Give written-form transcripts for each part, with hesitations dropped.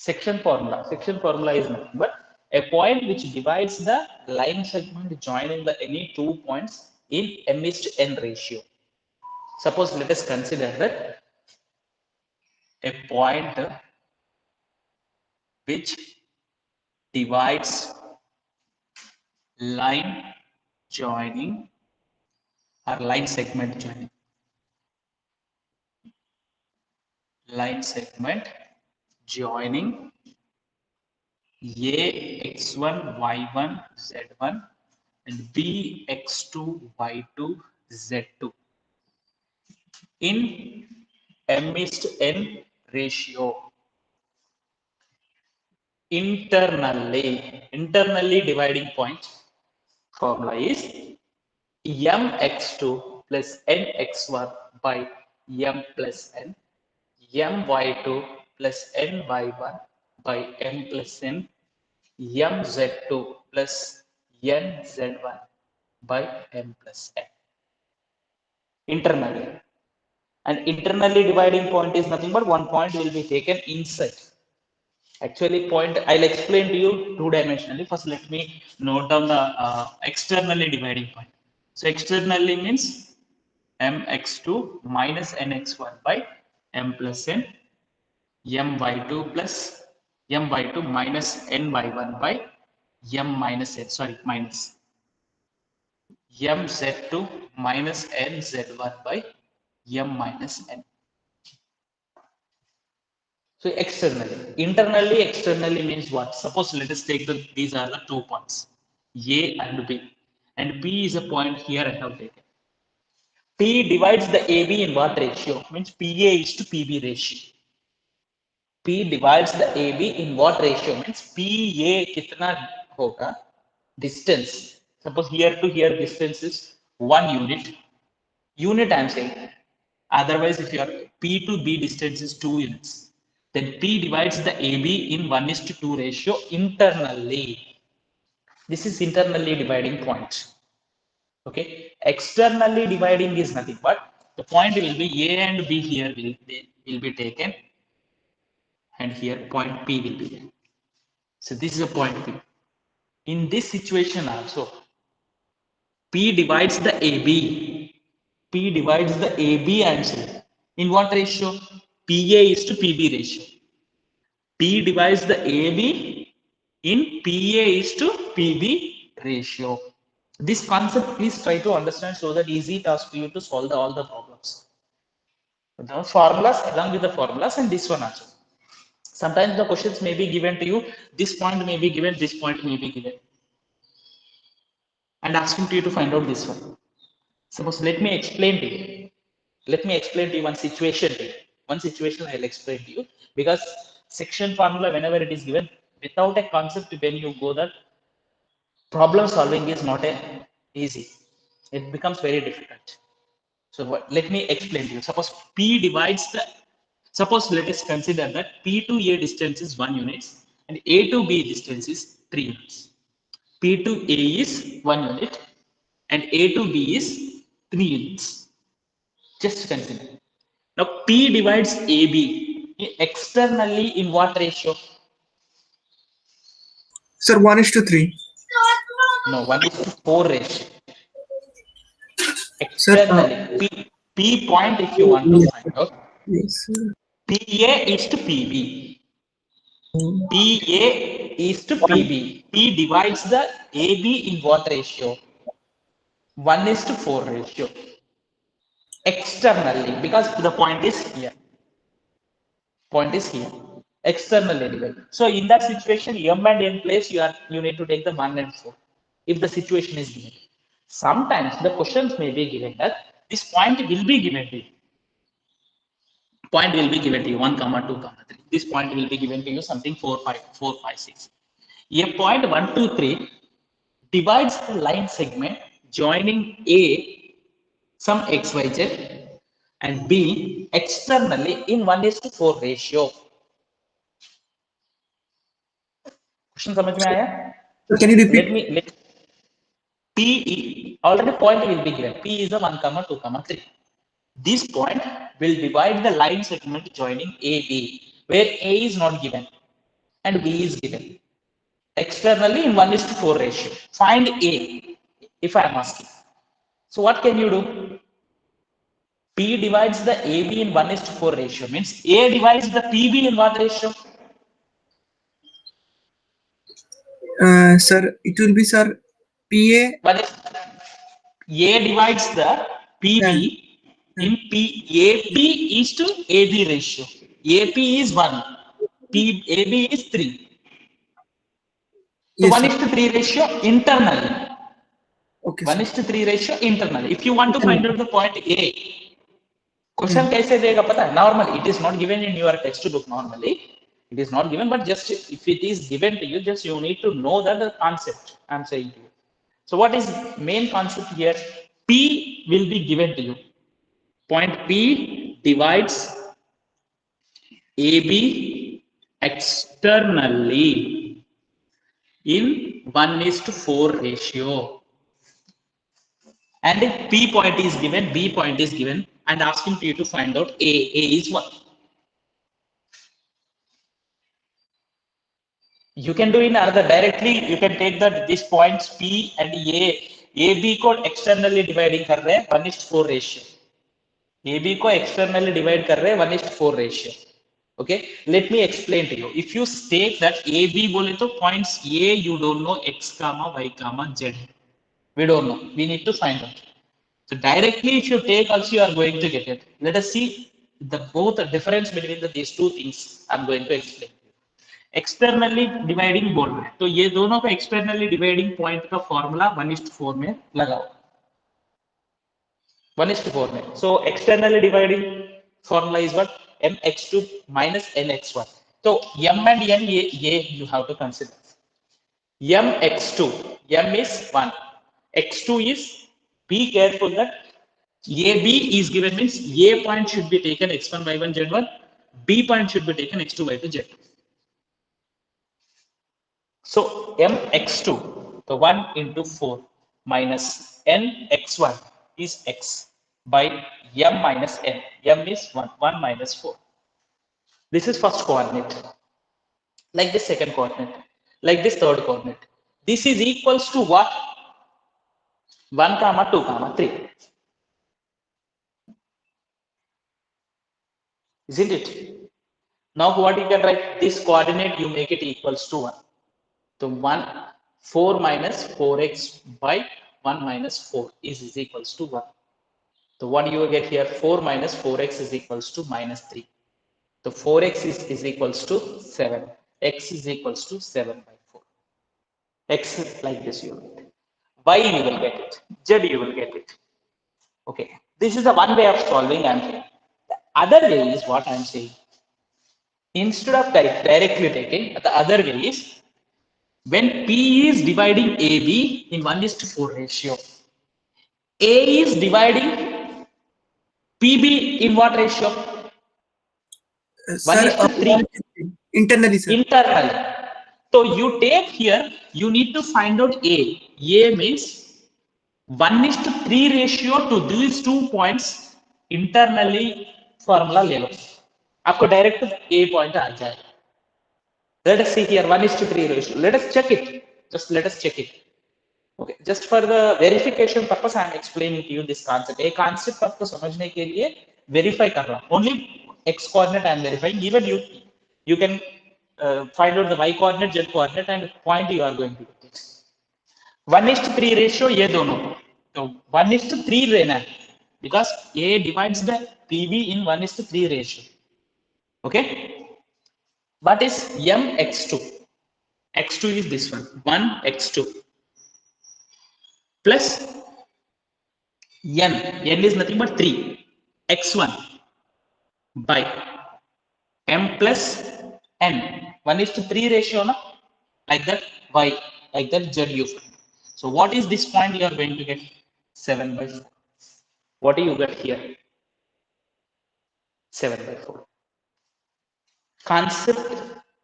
Section formula is nothing but a point which divides the line segment joining the any 2 points in m:n ratio. Suppose let us consider that a point which divides line joining or line segment joining a x1 y1 z1 and b x2 y2 z2 in m:n ratio. Internally dividing point formula is mx2 plus nx1 by m plus n, my2 plus ny1 by m plus n, mz2 plus nz1 by m plus n. Internally. And internally dividing point is nothing but one point will be taken inside. Actually, point I'll explain to you two-dimensionally. First, let me note down the externally dividing point. So externally means mx2 minus nx1 by m plus n, my2 plus my2 minus ny1 by m minus n, sorry, minus mz2 minus nz1 by m minus n. So externally means what? Suppose let us take these are the 2 points, A and B, and B is a point here I have taken. P divides the AB in what ratio? Means PA is to PB ratio. P divides the AB in what ratio? Means PA kitna hoga? Distance. Suppose here to here distance is 1 unit. Unit I am saying. Otherwise, if your P to B distance is 2 units, then P divides the AB in 1:2 ratio internally. This is internally dividing point. Okay. Externally dividing is nothing but the point will be A and B here will be taken, and here point P will be there. So this is a point P. In this situation also, P divides the AB. P divides the AB answer. In what ratio? PA is to PB ratio. P divides the AB in PA is to PB ratio. This concept please try to understand so that easy task for you to solve all the problems. The formulas along with the formulas and this one also. Sometimes the questions may be given to you, this point may be given, this point may be given, and asking to you to find out this one. Suppose let me explain to you. Let me explain to you one situation to you. One situation I'll explain to you, because section formula whenever it is given without a concept, when you go that problem solving is not easy. It becomes very difficult. So let me explain to you. Suppose P divides the, suppose let us consider that P to A distance is 1 unit and A to B distance is 3 units. P to A is 1 unit and A to B is 3 units. Just consider. Now P divides AB externally in what ratio? Sir, 1:3. No, 1:4 ratio. Sir, Externally, P point if you want to yes, find out. yes, sir. PA is to PB. PA is to PB. P divides the AB in what ratio? 1:4 ratio. Externally, because the point is here. Point is here. Externally divided. So in that situation, M and N place you need to take the 1 and 4. If the situation is given. Sometimes the questions may be given that this point will be given to you. Point will be given to you 1, 2, 3. This point will be given to you something 4, 5, 6. A point 1, 2, 3 divides the line segment joining A some xyz and B externally in 1:4 ratio. Question समझ में आया? Can you repeat? Let P already point will be given. P is a 1, 2, 3. This point will divide the line segment joining AB, where A is not given. and B is given. Externally in 1:4 ratio. Find A, if I am asking. So what can you do? P divides the AB in 1:4 ratio. Means A divides the PB in what ratio? Sir, it will be, sir, PA. One is A divides the PB in AB is to AB ratio. AP is 1. AB is 3. So Yes, 1:3 ratio internally. Okay, 1:3 ratio internally. If you want to find out the point A, question Hmm. कैसे देगा पता है? Normally, it is not given in your textbook. Normally, it is not given, but just if it is given to you, just you need to know that the concept I'm saying to you. So, what is main concept here? P will be given to you. Point P divides AB externally in 1:4 ratio. And if P point is given, B point is given, and asking you to find out A. A is what? You can do in another directly. You can take that these points P and A B को externally dividing कर रहे हैं 1:4 ratio. A B को externally divide कर रहे हैं 1:4 ratio. Okay, let me explain to you. If you state that A B बोले तो points A you don't know X comma Y comma Z. We don't know. We need to find out. So directly if you take also you are going to get it. Let us see the both the difference between these two things. I'm going to explain. Externally dividing बोल रहे हैं तो ये दोनों का externally dividing point का formula 1:4 में लगाओ 1:4 में so externally dividing formula is what mx2 minus nx1 तो m and n ये you have to consider mx2 m is 1 x2 is be careful that AB is given means A point should be taken x1 y1 z1 B point should be taken x2 y2 z2. So mx2, the 1 into 4 minus nx1 is x by m minus n. M is 1, 1 minus 4. This is first coordinate. Like this second coordinate. Like this third coordinate. This is equals to what? 1 comma 2 comma 3. Isn't it? Now what you can write? This coordinate you make it equals to 1. So 4 minus 4x by 1 minus 4 is equals to 1. So what you will get here 4 minus 4x is equals to minus 3. So 4x is equals to 7. X is equals to 7 by 4. X is like this you will get. Y you will get it. Z you will get it. Okay. This is the one way of solving I'm saying. The other way is what I'm saying. Instead of directly taking, the other way is when P is dividing AB in 1:4 ratio, A is dividing PB in what ratio? Sir, 1:3 internally, sir. internal. So you take here, you need to find out A. A means 1:3 ratio to these 2 points internally formula ले लो. आपको direct A point आ जाए. Let us see here 1:3 ratio. Let us check it. Just let us check it. Okay, just for the verification purpose, I am explaining to you this concept. A concept आपको समझने के लिए verify कर रहा हूँ. Only x coordinate I am verifying. Even you can find out the y coordinate, z coordinate, and point you are going to get it. 1:3 ratio ये दोनों. तो 1:3 लेना है because A divides the PB in 1:3 ratio. Okay. What is mx2? X2 is this one. 1x2 plus n is nothing but 3 x1 by m plus n 1:3 ratio na? Like that y like that z you find. So what is this point you are going to get? 7 by 4. What do you get here? 7 by 4. Concept,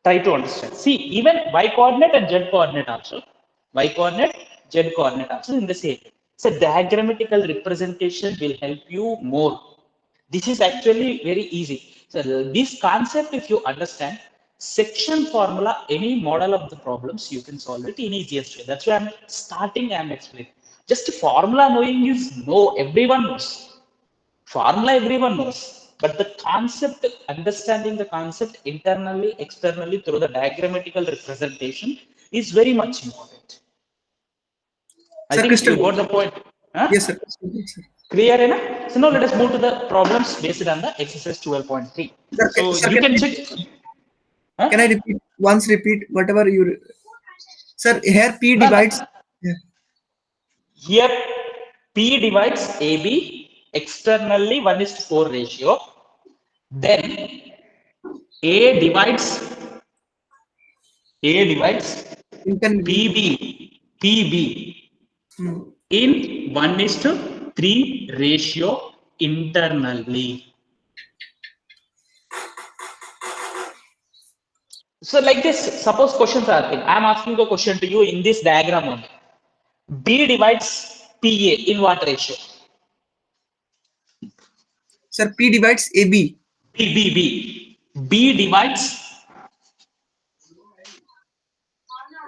try to understand. See, even y coordinate and z coordinate also, y coordinate, z coordinate also in the same. So diagrammatical representation will help you more. This is actually very easy. So this concept, if you understand, section formula, any model of the problems, you can solve it in easiest way. That's why I'm explaining. Just formula knowing is no, everyone knows. Formula everyone knows. But the concept, understanding the concept internally, externally through the diagrammatical representation is very much important. I Sir, think crystal. you got the point. Huh? Yes, sir. Yes, sir. Clear enough? So now let us move to the problems based on the exercise 12.3. So Sir, you can check. Huh? Can I repeat whatever you, sir, here P No, no. divides. Yeah. Here P divides AB externally 1:4 ratio. Then A divides Internally. PB Hmm. in 1:3 ratio internally. So like this, suppose questions are asking. I am asking the question to you in this diagram only. B divides PA in what ratio? Sir, P divides AB. B divides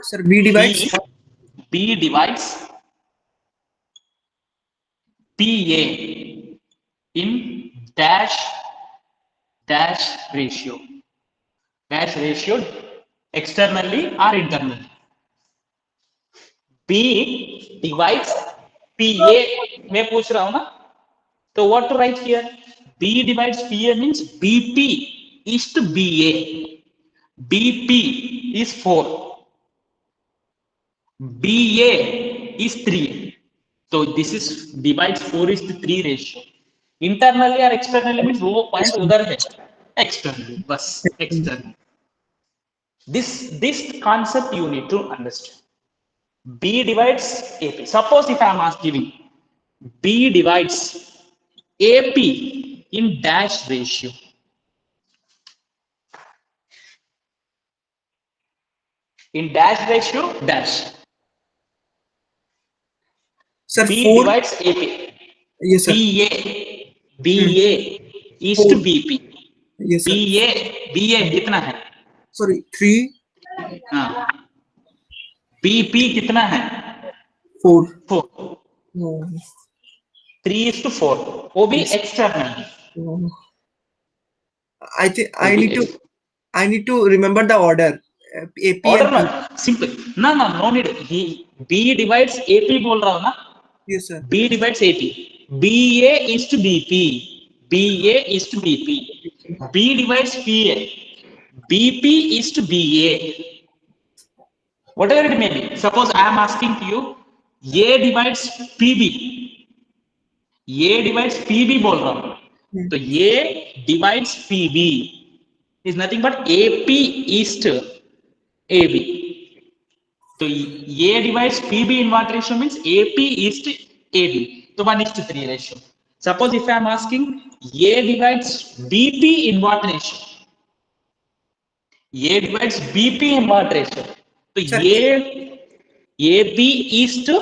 Sir, B divides. B divides PA in dash ratio. Dash ratio externally or internally. B divides PA. मैं पूछ रहा हूं ना तो what to write here? B divides PA means BP is to BA. BP is 4. BA is 3. So this is divides 4 is to 3 ratio. Internally or externally means वो point उधर है. Externally, बस externally. This concept you need to understand. B divides AP. Suppose if I am giving B divides AP in dash ratio. In dash ratio, dash. Sir, B 4. divides AP. Yes, sir. BA is to 4. BP. Yes, sir. BA कितना है? Sorry, 3. हाँ. BP कितना है? 4. 4. Oh. 3 is to 4. वो भी Yes. external. Oh. I think I need to remember the order. AP Order and ना P. simple. No need. B divides AP बोल रहा हूँ ना. Yes, sir. B divides AP. BA is to BP. BA is to BP. B divides PA. BP is to BA. Whatever it may be. Suppose I am asking to you, A divides PB. A divides PB बोल रहा हूँ. तो A divides PB is nothing but AP is to AB. So A divides PB in what ratio means AP is to AB. So 1:3 ratio. Suppose if I am asking A divides BP in what ratio? A divides BP in what ratio? So Sir, AB is to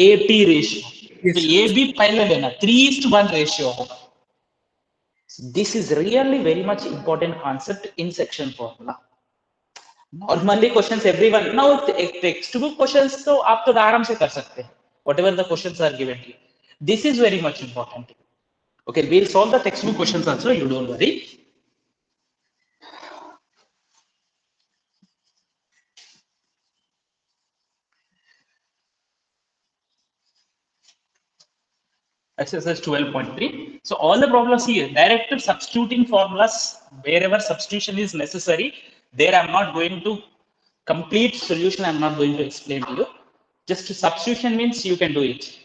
AP ratio. Yes, So sir. AB पहले लेना 3:1 ratio होगा. This is really very much important concept in section formula. Normally questions everyone now textbook questions तो आप तो आराम से कर सकते हैं. Whatever the questions are given to you. This is very much important. Okay, we'll solve the textbook questions also. You don't worry. Exercise 12.3. So all the problems here, directed substituting formulas, wherever substitution is necessary, there I'm not going to complete solution, I'm not going to explain to you. Just substitution means you can do it.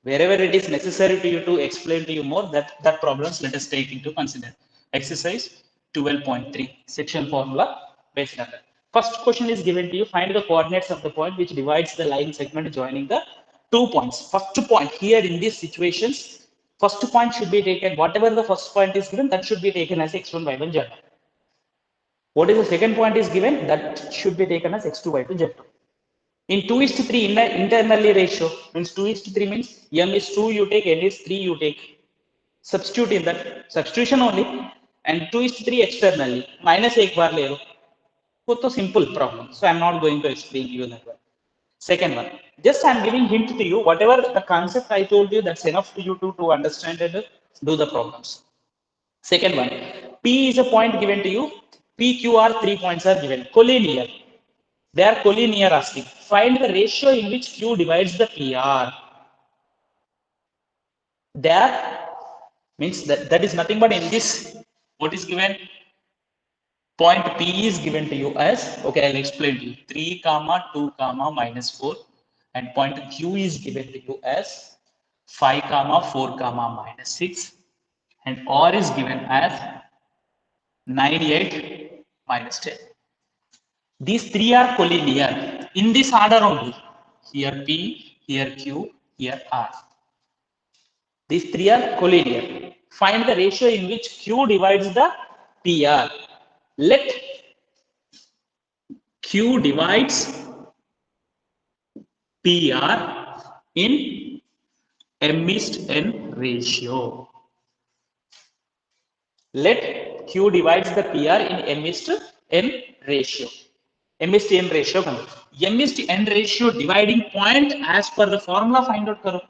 Wherever it is necessary to you to explain to you more, that problems let us take into consider. Exercise 12.3, section formula based on that. First question is given to you, find the coordinates of the point which divides the line segment joining the 2 points. First point here in these situations, first point should be taken, whatever the first point is given, that should be taken as x1, y1, z2. What is the second point is given, that should be taken as x2, y2, z2. In 2:3 internally ratio means 2:3 means m is 2 you take, n is 3 you take. Substitute in that, substitution only, and 2:3 externally minus एक बार ले लो वो तो simple problem, so I'm not going to explain you that one. Second one, just I'm giving hint to you, whatever the concept I told you, that's enough for you to understand and do the problems. Second one, P is a point given to you, PQR 3 points are given, collinear. They are collinear asking. Find the ratio in which Q divides the PR. There means that is nothing but in this, what is given? Point P is given to you as, okay, I'll explain to you, 3 comma 2 comma minus 4, and point Q is given to you as 5 comma 4 comma minus 6, and R is given as 98 minus 10. These three are collinear in this order only. Here P, here Q, here R. These three are collinear. Find the ratio in which Q divides the PR. Let Q divides PR in M/N ratio. Let Q divides the PR in M/N ratio. M/N ratio. M/N ratio dividing point as per the formula find out करो.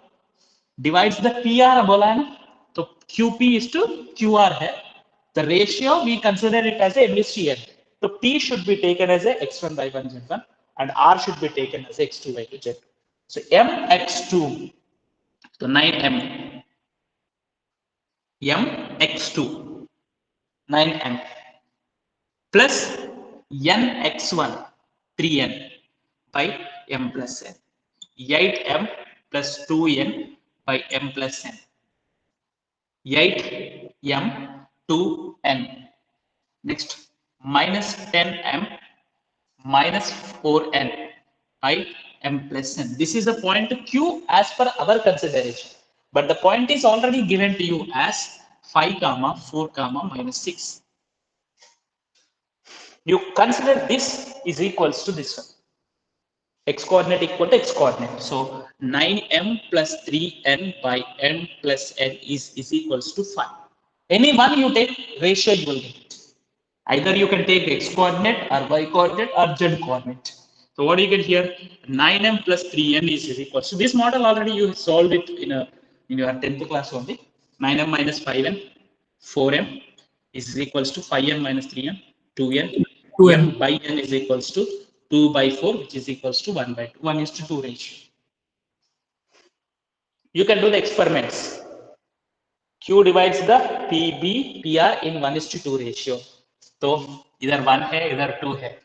Divides the PR बोला है ना, तो QP is to QR है. The ratio we consider it as a M/N. So P should be taken as a x1 by 1 z1 and R should be taken as x2 by 2 z2. So mx2, so 9m, mx2, 9m plus nx1, 3n by m plus n, 8m plus 2n by m plus n, 8m 2n. Next, minus 10m minus 4n by m plus n. This is the point Q as per our consideration. But the point is already given to you as 5 comma 4 comma minus 6. You consider this is equals to this one. X coordinate equal to x coordinate. So 9m plus 3n by n plus n is equals to 5. Any one you take, ratio you will get it. Either you can take x coordinate or y coordinate or z coordinate. So what do you get here? 9m plus 3n is equal. So this model already you solved it in your 10th class only. 9m minus 5n, 4m is equals to 5n minus 3n, 2n. 2n. M by n is equals to 2 by 4, which is equals to 1 by 2. 1:2 ratio. You can do the experiments. Q divides the PB, PR in 1:2 ratio. तो इधर 1 है, इधर 2 है.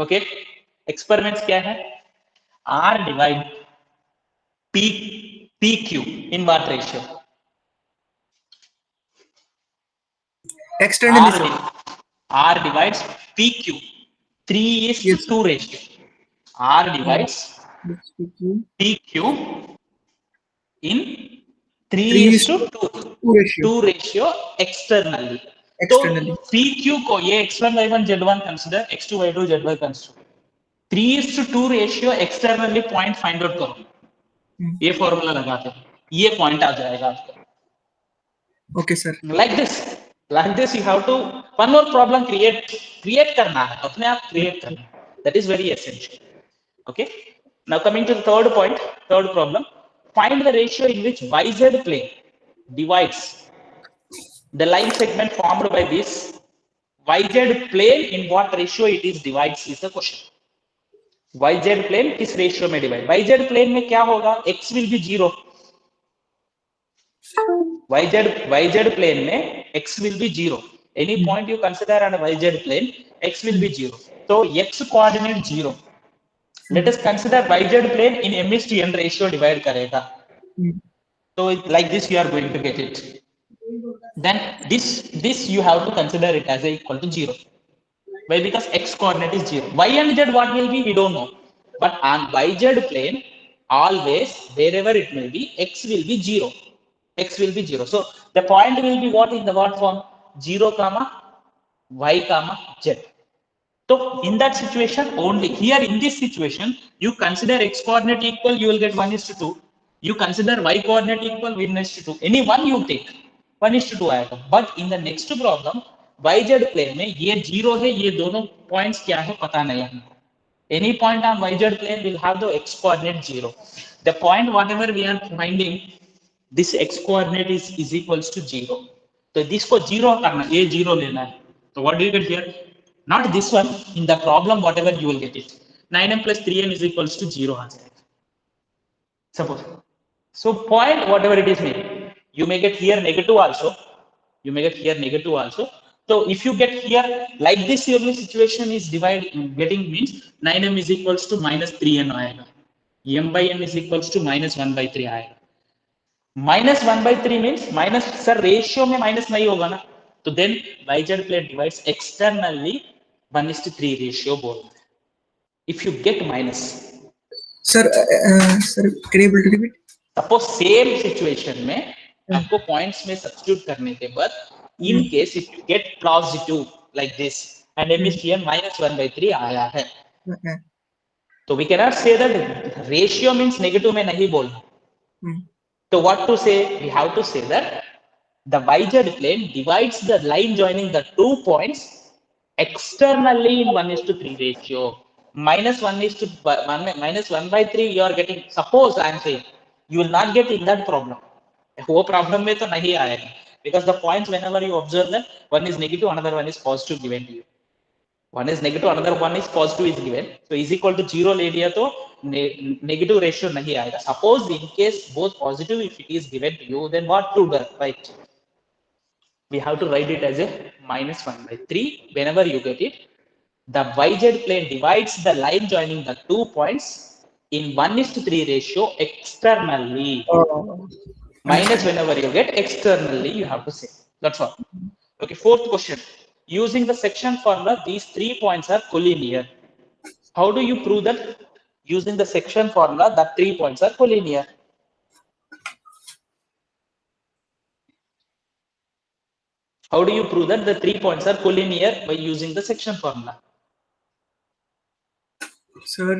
Okay. Experiments क्या है? R divide PQ in what ratio? Extend in this one. R divides PQ. 3 is to 2 ratio. R divides PQ in 3 is to 2 ratio externally. तो PQ को ये x1 y1 z1 consider, x2 y2 z1 consider. 3:2 ratio externally point find out करो. ये formula लगाते हैं, ये point आ जाएगा आपको. Okay sir. Like this you have to one more problem create करना है, अपने आप create करना है. That is very essential. Okay. Now coming to the third point, third problem. Find the ratio in which YZ plane divides the line segment formed by this YZ plane. In what ratio it is divides is the question. YZ plane किस ratio में divide? YZ plane में क्या होगा? X will be 0. YZ plane में X will be 0. Any point you consider on a YZ plane, X will be 0. So X coordinate 0. Let us consider YZ plane in M/N ratio divide करेगा. So like this you are going to get it. Then this you have to consider it as a equal to 0. Why? Because X coordinate is 0. Y and Z what will be? We don't know. But on YZ plane, always wherever it may be, X will be 0. X will be 0. So the point will be what in the what form? 0 comma Y comma Z. So in that situation only, here in this situation, you consider X coordinate equal, you will get 1:2. You consider Y coordinate equal, 1:2. Any one you take, 1:2 आएगा. But in the next problem, YZ plane में ये 0 है, ये दोनों points क्या है पता नहीं हमको. Any point on YZ plane will have the x coordinate 0. The point whatever we are finding, this x coordinate is equals to 0. तो इसको 0 करना, ये 0 लेना है. So what do you get here? Not this one. In the problem, whatever you will get it. 9m plus 3m is equals to 0 आ जाएगा. Suppose. So point whatever it is made, you may get here negative also. You may get here negative also. So if you get here like this, your situation is divided getting means 9m is equals to minus 3n आएगा. m by n is equals to minus 1 by 3 आएगा. Minus 1 by 3 means minus, sir ratio में minus नहीं होगा ना, तो then YZ plane divides externally 1:3 ratio बोल रहे हैं. If you get minus, sir, can you able to repeat? Suppose same situation में आपको पॉइंट्स में सब्स्टिट्यूट करने के बाद in case if you get positive like this and एमएसटीएन -1/3 आया है, तो we can not say that ratio means negative में नहीं बोलना. तो what to say, we have to say that the YZ plane divides the line joining the 2 points externally in 1:3 ratio. -1/3 you are getting, suppose I am saying you will not get in that problem. वो problem में तो नहीं आएगा, because the points whenever you observe them, one is negative, another one is positive given to you. One is negative, another one is positive is given. So is equal to 0 ले लिया तो negative ratio नहीं आएगा. Suppose in case both positive if it is given to you, then what to do, right? We have to write it as a -1/3 whenever you get it. The YZ plane divides the line joining the 2 points in 1:3 ratio externally. Minus whenever you get externally, you have to say. That's all. Okay, fourth question. Using the section formula, these 3 points are collinear. How do you prove that? Using the section formula, that 3 points are collinear. How do you prove that the 3 points are collinear by using the section formula? Sir,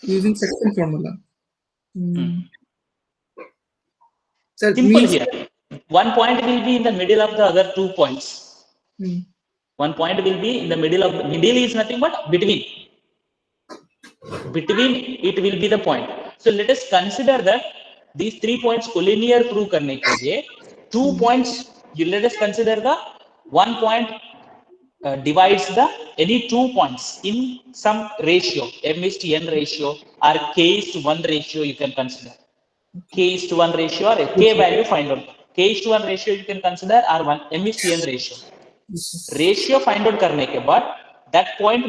using section formula. Sir, simple here. One point will be in the middle of the other 2 points. One point will be in the middle of the middle is nothing but between. Between it will be the point. So let us consider that these 3 points collinear prove करने के लिए 2 points. You let us consider the 1 point divides the any 2 points in some ratio, m:n ratio or k:1 ratio. You can consider k:1 ratio or a k value find out. k:1 ratio you can consider or m:n ratio. Ratio find out करने के बाद that point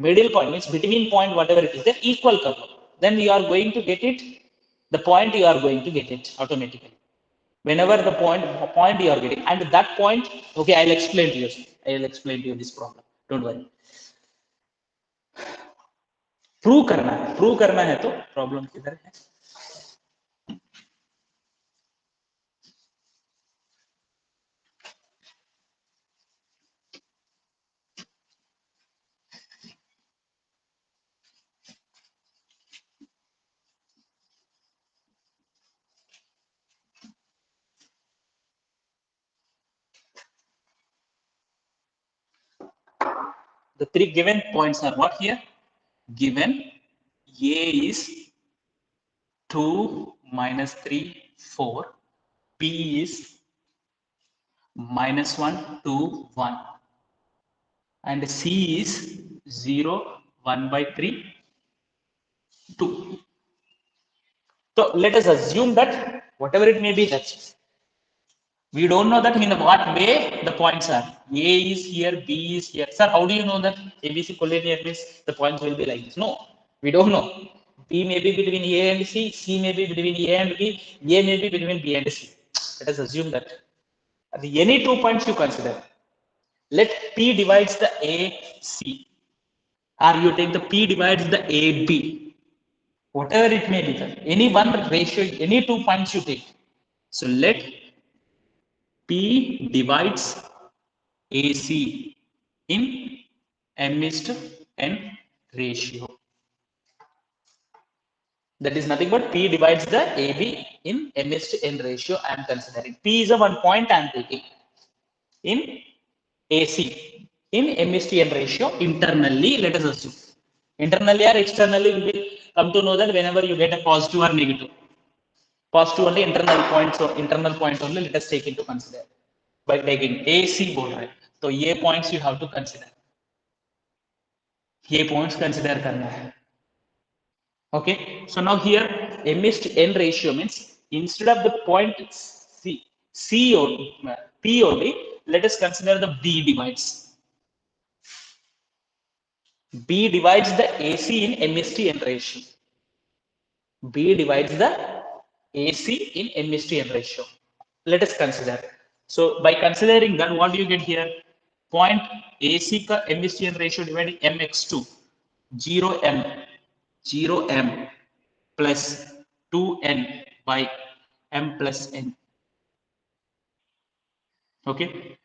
middle point means between point whatever it is there equal कर लो, then you are going to get it, the point you are going to get it automatically whenever the point you are getting, and that point, okay, I'll explain to you this problem, don't worry. Prove करना है तो problem किधर है? The 3 given points are what here? Given A is 2, -3, 4. P is -1, 2, 1. And C is 0, 1/3, 2. So let us assume that whatever it may be, that we don't know that in what way the points are. A is here, B is here. Sir, how do you know that ABC collinear means the points will be like this? No, we don't know. B may be between A and C, C may be between A and B, A may be between B and C. Let us assume that. Any 2 points you consider. Let P divides the AC, or you take the P divides the AB. Whatever it may be, any one ratio, any 2 points you take. So let P divides AC in m:n ratio. That is nothing but P divides the AB in M/N ratio I am considering. P is a 1 point I am taking in AC in M/N ratio internally. Let us assume internally or externally, we will come to know that whenever you get a positive or negative. Positive only internal points, or internal point only let us take into consider by taking AC बोल रहे. So ये points you have to consider. ये points consider करना है. Okay, so now here M/N ratio means instead of the point C or P only, let us consider the B divides. B divides the AC in M/N ratio. B divides the AC in M/N ratio. Let us consider. So by considering that, what do you get here? Point AC का M/N ratio divided mx2 0 m plus 2n by m plus n. Okay,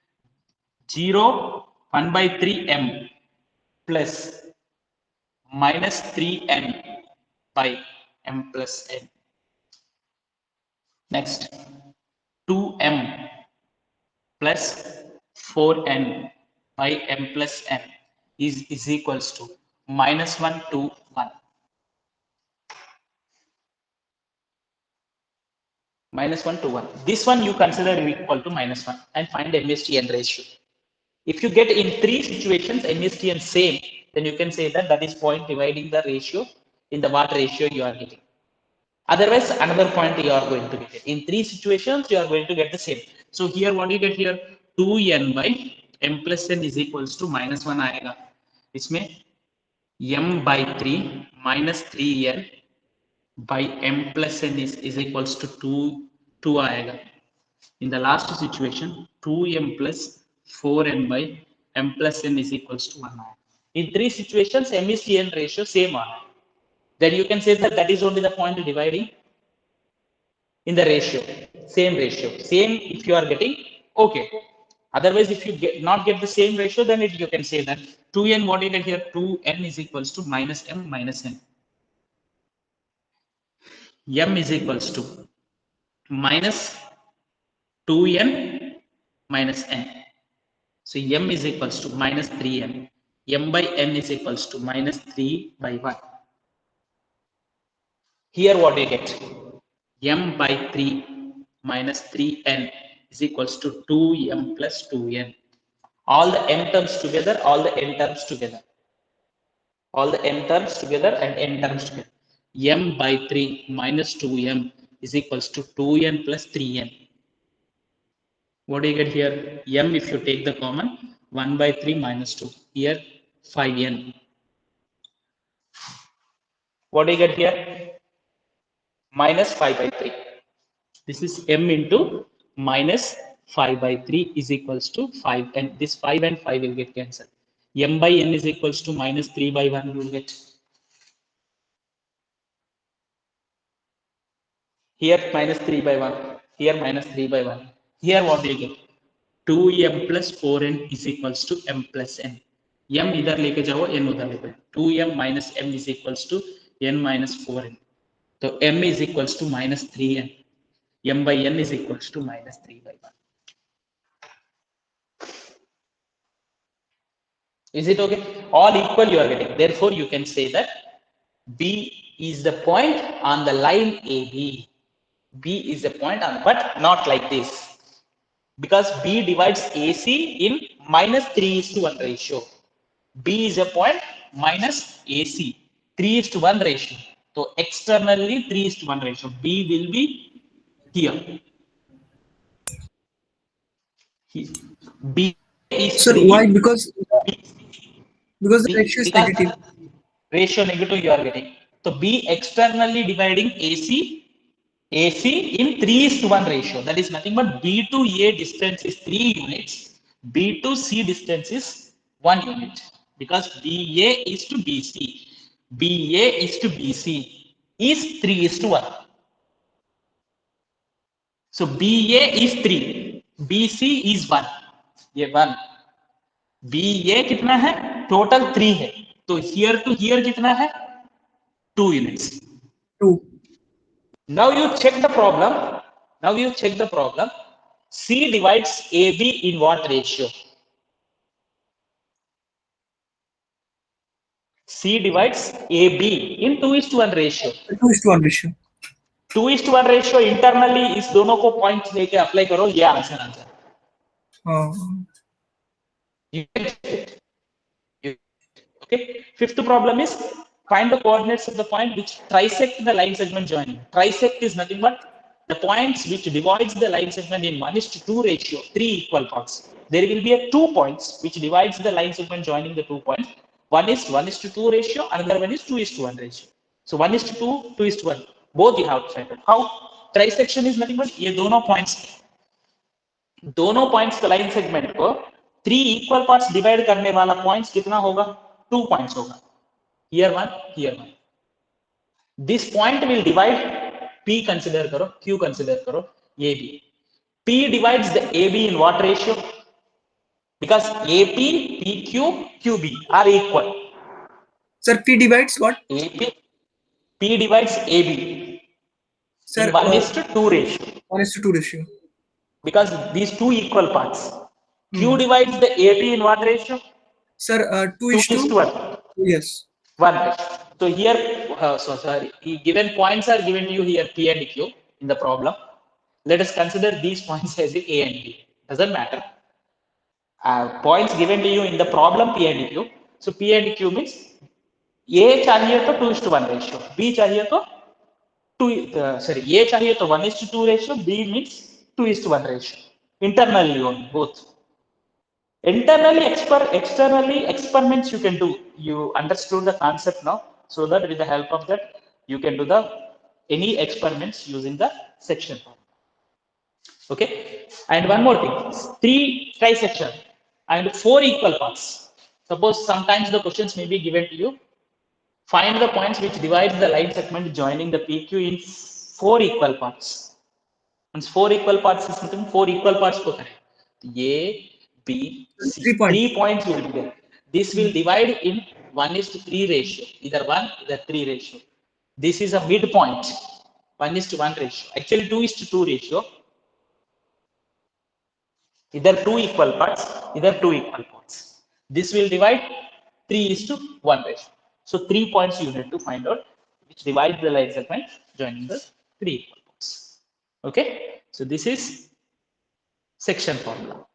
0 1 by 3 m plus minus 3n by m plus n. Next, 2m plus 4n by m plus n is equals to minus 1 to 1. Minus 1 to 1. This one you consider equal to minus 1 and find M/N ratio. If you get in 3 situations M/N same, then you can say that that is point dividing the ratio in the what ratio you are getting. Otherwise, another point you are going to get it. In 3 situations, you are going to get the same. So here, what do you get here? 2n by m plus n is equals to minus 1 आएगा. इसमें m by 3 minus 3n by m plus n is equals to 2 आएगा. In the last situation, 2m plus 4n by m plus n is equals to 1 आएगा. In 3 situations, M/N ratio same आना. Then you can say that that is only the point dividing in the ratio, same if you are getting, okay. Otherwise, if you not get the same ratio, then you can say that 2n, what you get here, 2n is equals to minus m minus n. M is equals to minus 2n minus n. So m is equals to minus 3n. M by n is equals to minus 3 by 1. Here what do you get? M by 3 minus 3n is equals to 2m plus 2n. All the m terms together, all the n terms together. All the m terms together and n terms together. M by 3 minus 2m is equals to 2n plus 3n. What do you get here? M, if you take the common, 1 by 3 minus 2. Here 5n. What do you get here? Minus 5 by 3. This is m into minus 5 by 3 is equals to 5, and this 5 and 5 will get cancelled. M by n is equals to minus 3 by 1 you will get. Here minus 3 by 1, here minus 3 by 1. Here what do you get? 2m plus 4n is equals to m plus n. m इधर लेके जाओ, n उधर लेके. 2m minus m is equals to n minus 4n. So m is equals to minus 3n. M by n is equals to minus 3 by 1. Is it okay? All equal you are getting. Therefore, you can say that B is the point on the line AB. B is the point on, but not like this. Because B divides AC in minus 3:1 ratio. B is a point minus AC, 3:1 ratio. So externally 3:1 ratio. B will be here. B is Sir, 3. why? Because the ratio is negative. Ratio negative you are getting. So B externally dividing AC in 3:1 ratio. That is nothing but B to A distance is 3 units. B to C distance is 1 unit. Because BA is to BC. BA is to BC is 3:1. So BA is 3. BC is 1. ये 1. BA कितना है? Total 3 है. तो here to here कितना है? 2 units. 2. Now you check the problem. Now you check the problem. C divides AB in what ratio? C divides AB in 2:1 ratio. 2:1 ratio. 2:1 ratio internally इस दोनों को पॉइंट लेके अप्लाई करो, ये answer Uh, you can check it. Okay. Fifth problem is find the coordinates of the point which trisect the line segment joining. Trisect is nothing but the points which divides the line segment in 1:2 ratio, 3 equal parts. There will be a 2 points which divides the line segment joining the 2 points. One is 1:2 ratio, another one is 2:1 ratio. So 1:2, 2:1. Both you have to find out. How trisection is nothing but ये दोनों points line segment को 3 equal parts divide करने वाला points कितना होगा? 2 points होगा. Here one, here one. This point will divide P consider करो, Q consider करो, AB. P divides the AB in what ratio? Because AP, PQ, QB are equal. Sir, P divides what? AP, P divides AB Sir, in 1:2 ratio. 1:2 ratio. Because these two equal parts. Q Hmm. divides the AP in what ratio? Sir, 2:1. Yes. 1. So here, so sorry, given points are given to you here, P and Q in the problem. Let us consider these points as A and B. Doesn't matter. Points given to you in the problem P and Q. So P and Q means A चाहिए तो 2:1 ratio, B चाहिए तो 2 sorry, A चाहिए तो 1:2 ratio, B means 2:1 ratio. Internally on both. Internally, externally experiments you can do. You understood the concept now, so that with the help of that you can do the any experiments using the section. Okay, and one more thing: 3 trisection and 4 equal parts. Suppose sometimes the questions may be given to you. Find the points which divides the line segment joining the PQ in 4 equal parts. Once 4 equal parts is something, 4 equal parts को करें. A, B, C. 3 points. 3 points will be there. This will divide in 1:3 ratio. Either 1, either 3 ratio. This is a midpoint. 1:1 ratio. Actually 2:2 ratio. Either 2 equal parts, either 2 equal parts. This will divide 3:1 ratio. So 3 points you need to find out which divides the line segment joining the 3 equal parts. Okay. So this is section formula.